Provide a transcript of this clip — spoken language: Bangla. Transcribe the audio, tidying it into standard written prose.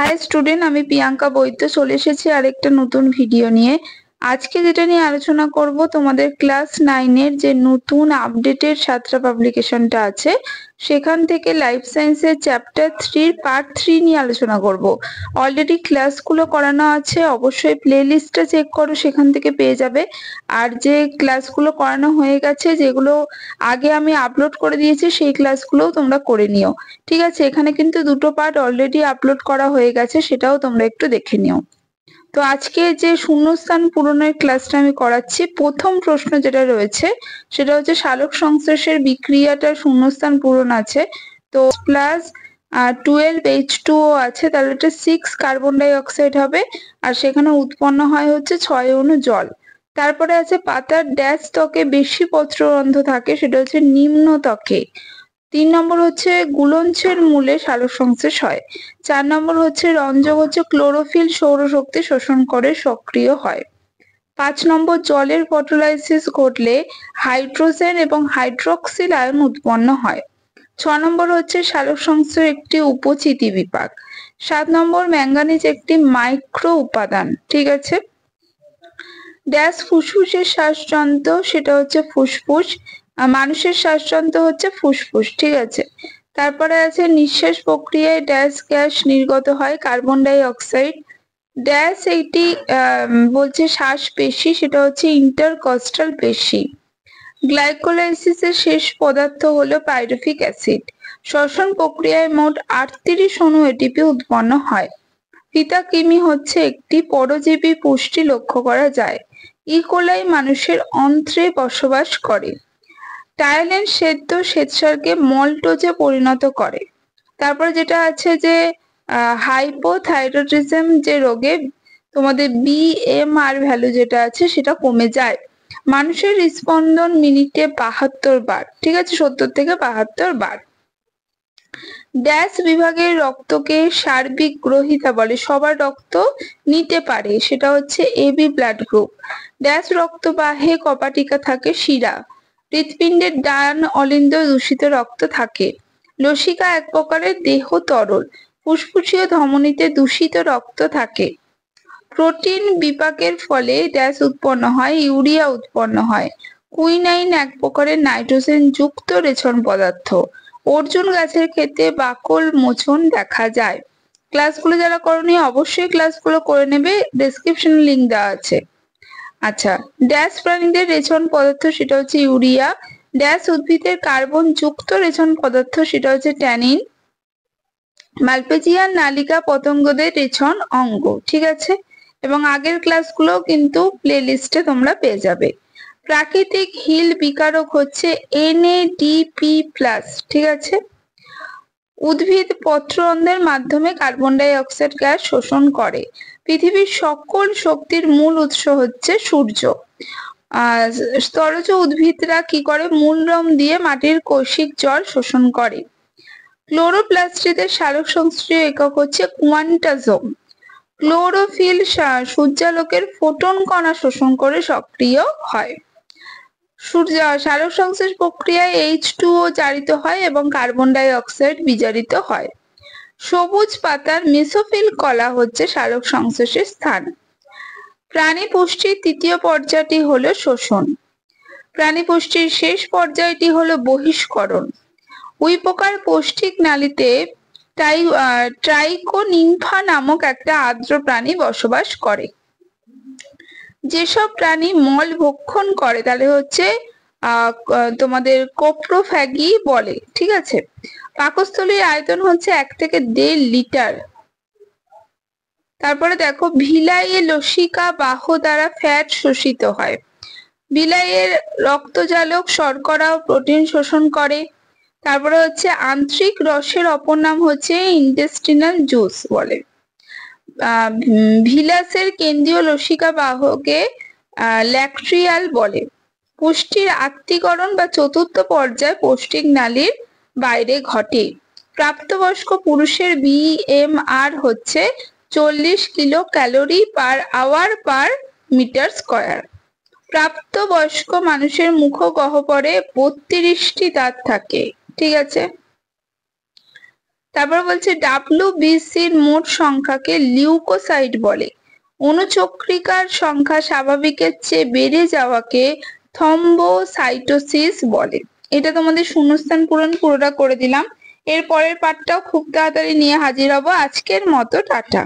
হাই স্টুডেন্ট, আমি প্রিয়াঙ্কা বৈদ্য চলে এসেছি আরেকটা নতুন ভিডিও নিয়ে। আজকে যেটা নিয়ে আলোচনা করব, তোমাদের ক্লাস 9-এর যে নতুন আপডেটেড সাতটা পাবলিকেশনটা আছে সেখান থেকে লাইফ সায়েন্সের চ্যাপ্টার 3 পার্ট 3 নিয়ে আলোচনা করব। অলরেডি ক্লাসগুলো করানো আছে, অবশ্যই প্লে লিস্টটা চেক করো, সেখান থেকে পেয়ে যাবে। আর যে ক্লাসগুলো করানো হয়ে গেছে, যেগুলো আগে আমি আপলোড করে দিয়েছি, সেই ক্লাসগুলোও তোমরা করে নিও। ঠিক আছে, এখানে কিন্তু দুটো পার্ট অলরেডি আপলোড করা হয়ে গেছে, সেটাও তোমরা একটু দেখে নিও। তো আজকে যে শূন্যস্থান পূরণের ক্লাসটা আমি করাচ্ছি, প্রথম প্রশ্ন যেটা রয়েছে সেটা হচ্ছে সালোক সংশ্লেষের বিক্রিয়াটার শূন্যস্থান পূরণ আছে। তো প্লাস 12H2O আছে, তাহলে এটা 6 কার্বন ডাই অক্সাইড হবে, আর সেখানে উৎপন্ন হয় হচ্ছে 6 অণু জল। তারপরে আছে পাতার ড্যাশ ত্বকে বেশি পত্ররন্ধ্র থাকে, সেটা হচ্ছে নিম্ন ত্বকে। 3 নম্বর হচ্ছে গুলঞ্চের মূলে সালোক সংশ্লেষ হয়। 4 নম্বর হচ্ছে রঞ্জক হচ্ছে ক্লোরোফিল সৌরশক্তি শোষণ করে সক্রিয় হয়। 5 নম্বর জলের ফটোলাইসিস ঘটলে হাইড্রোজেন এবং হাইড্রক্সিল আয়ন উৎপন্ন হয়। 6 নম্বর হচ্ছে সালোক সংশ্লেষ একটি উপচিতি বিপাক। 7 নম্বর ম্যাঙ্গানিজ একটি মাইক্রো উপাদান। ঠিক আছে। ড্যাশ ফুসফুসের শ্বাসযন্ত্র, সেটা হচ্ছে ফুসফুস। মানুষের শ্বাসযন্ত্র হচ্ছে ফুসফুস। ঠিক আছে। তারপরে আছে নিঃশ্বাস প্রক্রিয়ায় ড্যাশ গ্যাস নির্গত হয়, কার্বন ডাই অক্সাইড। ড্যাশ এইটি বলছে শ্বাস পেশি, সেটা হচ্ছে ইন্টারকস্টাল পেশি। গ্লাইকোলাইসিসের শেষ পদার্থ হলো পাইরুভিক অ্যাসিড। শ্বসন প্রক্রিয়ায় মোট 38 অণু এটিপি উৎপন্ন হয়। ফিতা কৃমি হচ্ছে একটি পরজীবী, পুষ্টি লক্ষ্য করা যায়। ইকোলাই মানুষের অন্ত্রে বসবাস করে। টায়ালিন সেদ্ধ শ্বেতসারকে মল্টোজে পরিণত করে। তারপরে যেটা আছে যে হাইপোথাইরয়েডিজম যে রোগে তোমাদের BMR ভ্যালু যেটা আছে সেটা কমে যায়। মানুষের হৃদস্পন্দন মিনিটে 72 বার। ঠিক আছে, 70 থেকে 72 বার। ড্যাশ বিভাগের রক্তকে সার্বিক গ্রহিতা বলে, সবার রক্ত নিতে পারে, সেটা হচ্ছে AB ব্লাড গ্রুপ। ড্যাশ রক্তবাহে কপাটিকা থাকে, শিরা। হৃৎপিণ্ডের ডান অলিন্দ দূষিত রক্ত থাকে। লসিকা এক প্রকারের দেহ তরল। ফুসফুসীয় ধমনীতে দূষিত রক্ত থাকে। প্রোটিন বিপাকের ফলে ড্যাশ উৎপন্ন হয়, ইউরিয়া উৎপন্ন হয়। কুইনাইন এক প্রকারের নাইট্রোজেন যুক্ত রেচন পদার্থ। অর্জুন গাছের ক্ষেত্রে বাকল মোচন দেখা যায়। ক্লাসগুলো যারা করনি অবশ্যই ক্লাসগুলো করে নেবে, ডেসক্রিপশনে লিংক দেওয়া আছে। আচ্ছা, ড্যাশ প্রাণীদের রেচন পদার্থ, সেটা হচ্ছে ইউরিয়া। ড্যাশ উদ্ভিদের কার্বন যুক্ত রেচন পদার্থ, সেটা হচ্ছে ট্যানিন। মালপেজিয়ান নালিকা পতঙ্গদের রেচন অঙ্গ। ঠিক আছে, এবং আগের ক্লাসগুলো কিন্তু প্লে লিস্টে তোমরা পেয়ে যাবে। প্রাকৃতিক হিল বিকারক হচ্ছে NADP+। ঠিক আছে। উদ্ভিদ পত্ররন্ধ্রের মাধ্যমে কার্বন ডাই অক্সাইড গ্যাস শোষণ করে। পৃথিবীর সকল শক্তির মূল উৎস হচ্ছে সূর্য। স্তরজ উদ্ভিদরা কি করে, মূলরম দিয়ে মাটির কৌশিক জল শোষণ করে। ক্লোরোপ্লাস্টদের সালোক সংশ্লেষীয় একক হচ্ছে কোয়ান্টাজোম। ক্লোরোফিল সূর্যালোকের ফোটন কণা শোষণ করে সক্রিয় হয়। সালোক সংশ্লেষ প্রক্রিয়ায় H2O জারিত হয় এবং কার্বন ডাই অক্সাইড বিজারিত হয়। সবুজ পাতার মেসোফিল কলা হচ্ছে সালোক সংশ্লেষের স্থান। প্রাণী পুষ্টির তৃতীয় পর্যায়টি হলো শোষণ। প্রাণী পুষ্টির শেষ পর্যায়টি হলো বহিষ্করণ। উইপোকার পৌষ্টিক নালীতে ট্রাইকোনিম্ফা নামক একটা আর্দ্র প্রাণী বসবাস করে। যেসব প্রাণী মল ভক্ষণ করে তাহলে হচ্ছে তোমাদের কোপ্রোফ্যাগি বলে। ঠিক আছে। পাকস্থলীর আয়তন হচ্ছে 1 থেকে 1.5 লিটার। তারপরে দেখো, ভিলাইয়ে লসিকা বাহ দ্বারা ফ্যাট শোষিত হয়। ভিলাইয়ের রক্তজালক শর্করা ও প্রোটিন শোষণ করে। তারপরে হচ্ছে আন্ত্রিক রসের অপর নাম হচ্ছে ইন্টেস্টিনাল জুস বলে। ভিলাসের কেন্দ্রীয় লসিকা বাহকে ল্যাক্ট্রিয়াল বলে। পুষ্টির আত্তীকরণ বা চতুর্থ পর্যায় পৌষ্টিক নালীর বাইরে ঘটে। প্রাপ্তবয়স্ক পুরুষের BMR হচ্ছে 40 kilo calorie per hour per metre square. প্রাপ্তবয়স্ক মানুষের মুখগহ্বরে 32টি দাঁত থাকে। ঠিক আছে। তারপর বলছে WBCর মোট সংখ্যাকে লিউকোসাইট বলে। অণুচক্রিকার সংখ্যা স্বাভাবিকের চেয়ে বেড়ে যাওয়াকে থ্রম্বোসাইটোসিস বলে। এটা তোমাদের শূন্যস্থান পূরণ পুরোটা করে দিলাম। এর পরের পার্টটাও খুব তাড়াতাড়ি নিয়ে হাজির হব। আজকের মতো টাটা।